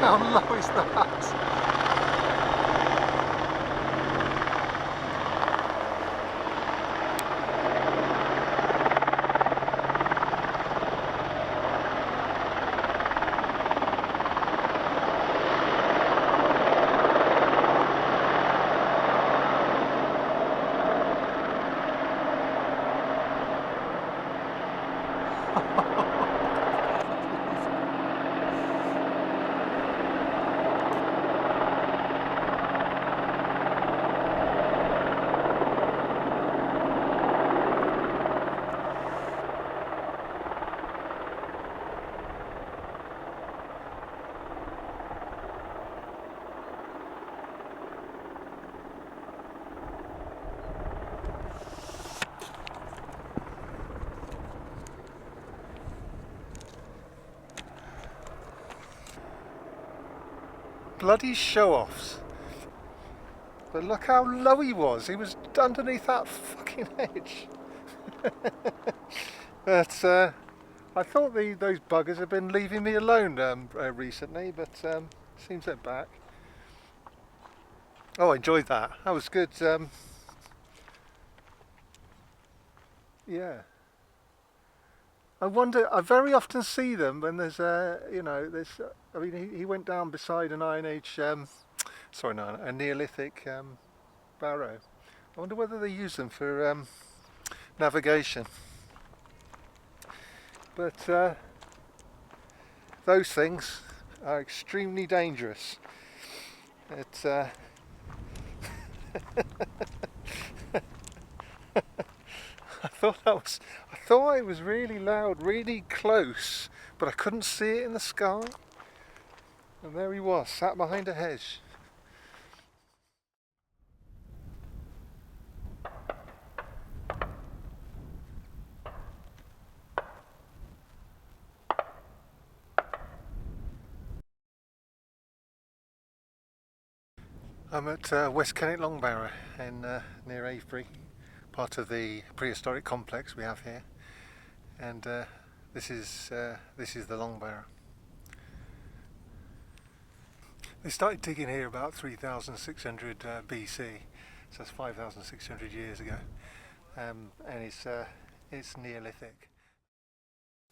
How low is that? Bloody show-offs. But look how low he was. He was underneath that fucking edge. But I thought those buggers have been leaving me alone recently, but seems they're back. Oh, I enjoyed that. That was good. Yeah. I wonder. I very often see them when there's there's. I mean, he went down beside an Iron Age, sorry, no, a Neolithic barrow. I wonder whether they use them for navigation. But those things are extremely dangerous. It's I thought it was really loud, really close, but I couldn't see it in the sky. And there he was, sat behind a hedge. I'm at West Kennet Long Barrow in near Avebury, part of the prehistoric complex we have here, and this is the Long Barrow. They started digging here about 3,600 BC, so that's 5,600 years ago, and it's Neolithic.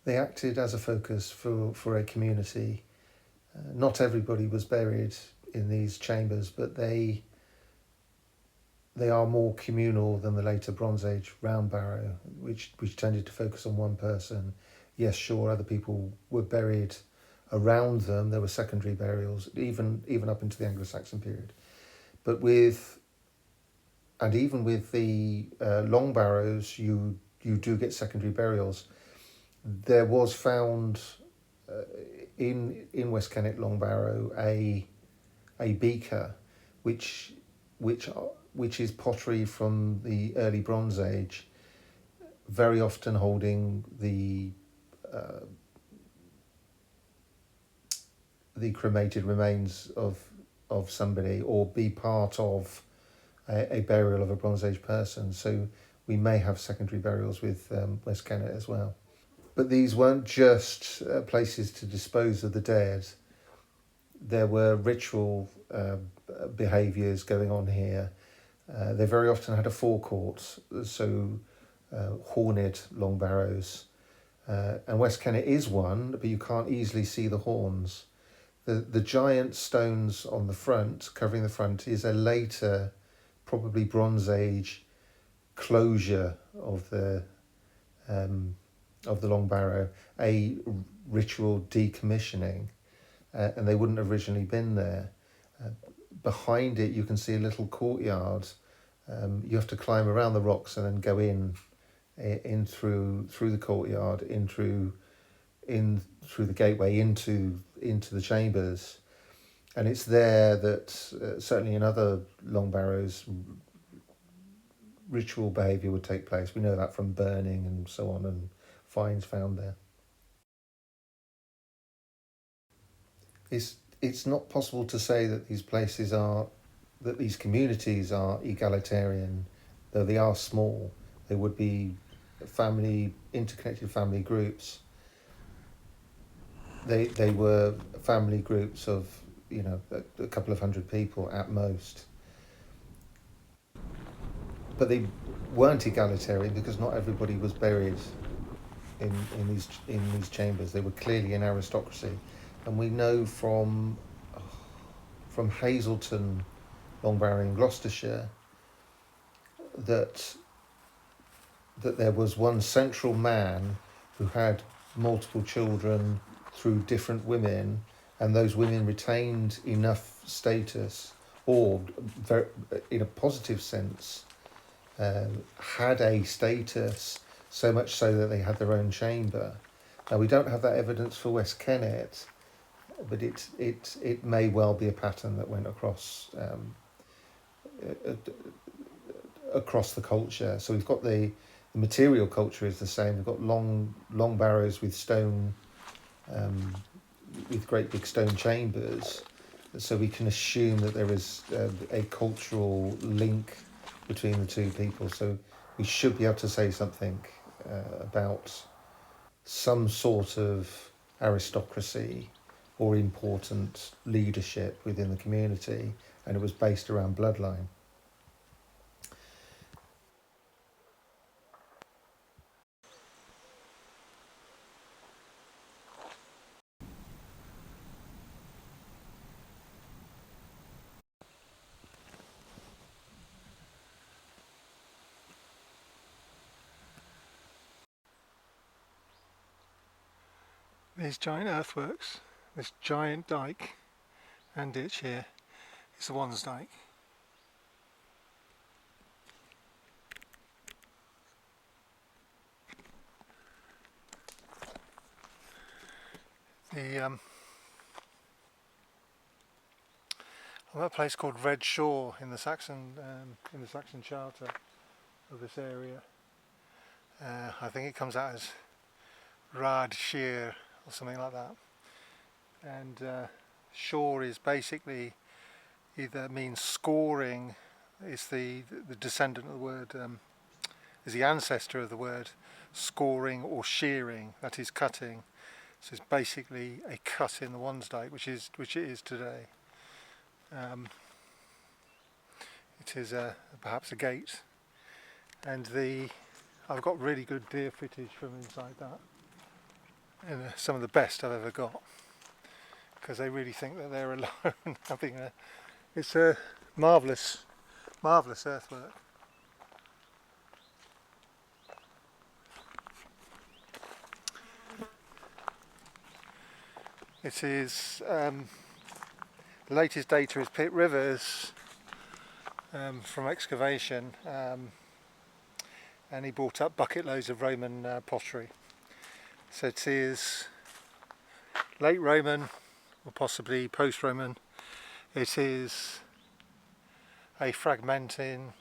They acted as a focus for a community. Not everybody was buried in these chambers, but they are more communal than the later Bronze Age round barrow, which tended to focus on one person. Yes, sure, other people were buried around them. There were secondary burials, even up into the Anglo-Saxon period. But even with the long barrows, you do get secondary burials. There was found in West Kennet Long Barrow a beaker, which is pottery from the early Bronze Age, very often holding the cremated remains of somebody, or be part of a burial of a Bronze Age person. So we may have secondary burials with West Kennet as well. But these weren't just places to dispose of the dead. There were ritual behaviours going on here. They very often had a forecourt, so horned long barrows. And West Kennet is one, but you can't easily see the horns. The giant stones on the front, covering the front, is a later, probably Bronze Age closure of the Long Barrow, a ritual decommissioning. And they wouldn't have originally been there. Behind it, you can see a little courtyard. You have to climb around the rocks and then go in through the courtyard, in through the gateway into the chambers. And it's there that certainly in other long barrows, ritual behaviour would take place. We know that from burning and so on, and finds found there. It's not possible to say that these communities are egalitarian, though they are small. They would be interconnected family groups. They were family groups of a couple of hundred people at most. But they weren't egalitarian because not everybody was buried in these chambers. They were clearly an aristocracy, and we know from Hazelton Long Barrow in Gloucestershire that there was one central man who had multiple children through different women, and those women retained enough status, or in a positive sense, had a status, so much so that they had their own chamber. Now, we don't have that evidence for West Kennet, but it may well be a pattern that went across across the culture. So we've got the material culture is the same. We've got long barrows with stone, with great big stone chambers. So we can assume that there is a cultural link between the two people. So we should be able to say something about some sort of aristocracy or important leadership within the community, and it was based around bloodline. These giant earthworks, this giant dike and ditch here, is the Wansdyke. On a place called Red Shore in the Saxon charter of this area. I think it comes out as Rad Sheer or something like that. And shore is basically either means scoring, is the descendant of the word, is the ancestor of the word scoring or shearing, that is cutting. So it's basically a cut in the Wansdyke, which it is today. It is perhaps a gate, and I've got really good deer footage from inside that, and some of the best I've ever got, because they really think that they're alone. It's a marvellous earthwork. It is the latest data is Pitt Rivers from excavation, and he brought up bucket loads of Roman pottery. So it is late Roman or possibly post-Roman. It is a fragmenting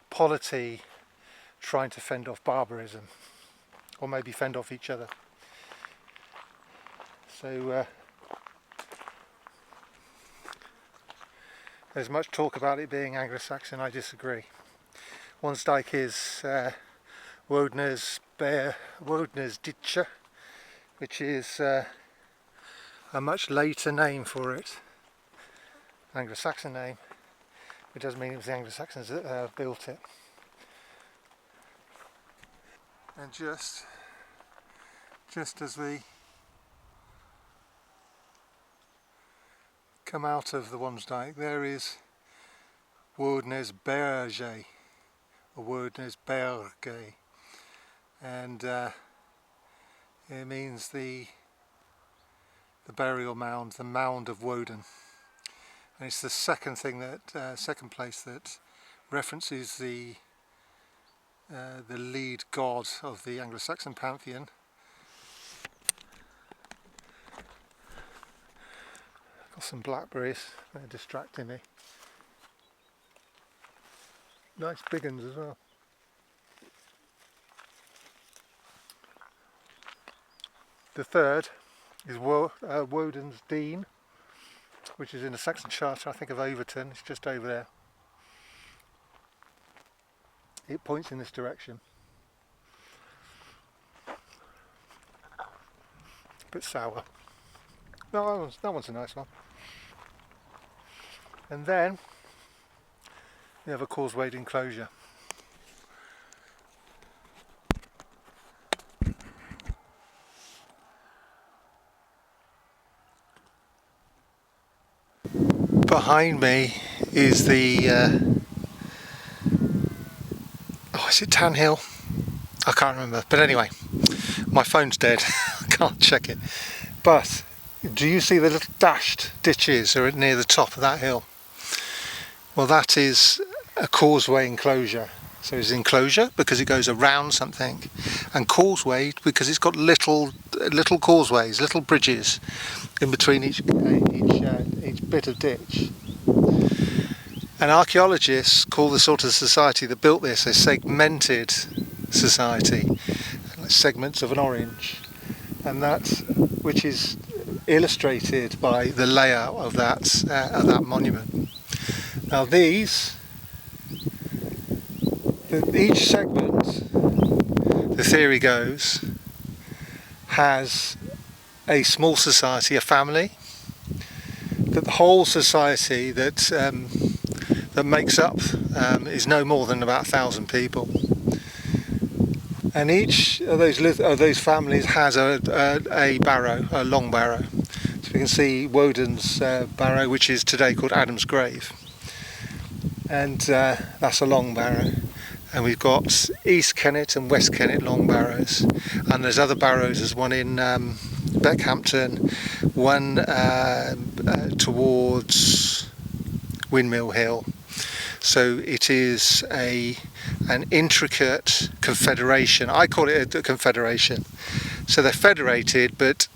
polity trying to fend off barbarism, or maybe fend off each other. So there's much talk about it being Anglo-Saxon. I disagree. Wansdyke is Wodener's Ditcher, which is a much later name for it, Anglo-Saxon name. It doesn't mean it was the Anglo-Saxons that built it. And just as we come out of the Wansdyke, there is Wodener's Berge, or Wodener's Berge, and it means the burial mound, the mound of Woden. And it's the second place that references the lead god of the Anglo-Saxon pantheon. Got some blackberries, they're distracting me. Nice big ones as well. The third is Woden's Dean, which is in the Saxon charter, I think, of Overton. It's just over there. It points in this direction. A bit sour. No, that one's a nice one. And then we have a Causewayed Enclosure. Behind me is the is it Tan Hill? I can't remember, but anyway, my phone's dead. I can't check it. But do you see the little dashed ditches are near the top of that hill? Well, that is a causeway enclosure. So it's enclosure because it goes around something, and causewayed because it's got little causeways, little bridges in between each bit of ditch. And archaeologists call the sort of society that built this a segmented society, like segments of an orange, and that which is illustrated by the layout of that monument. Now each segment, the theory goes, has a small society, a family, that the whole society that makes up is no more than about 1,000 people. And each of those families has a barrow, a long barrow. So we can see Woden's barrow, which is today called Adam's Grave, and that's a long barrow. And we've got East Kennet and West Kennet Long Barrows, and there's other barrows. There's one in Beckhampton, one towards Windmill Hill. So it is an intricate confederation. I call it a confederation. So they're federated, but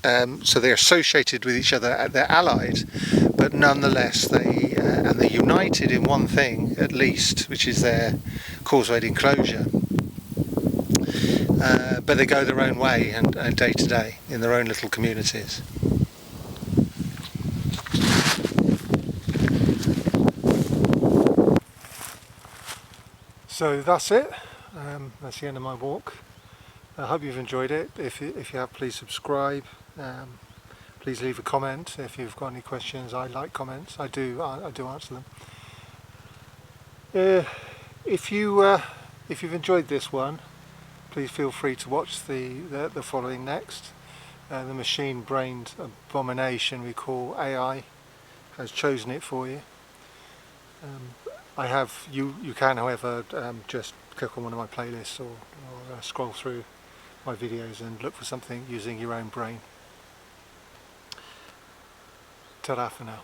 so they're associated with each other. They're allied, but nonetheless they're united in one thing at least, which is their Causewayed Enclosure. But they go their own way and day to day in their own little communities. So that's it. That's the end of my walk. I hope you've enjoyed it. If you have, please subscribe. Please leave a comment if you've got any questions. I like comments. I do answer them. If you've enjoyed this one, please feel free to watch the following next. The machine-brained abomination we call AI has chosen it for you. You can, however, just click on one of my playlists or scroll through my videos and look for something using your own brain. Ta-da for now.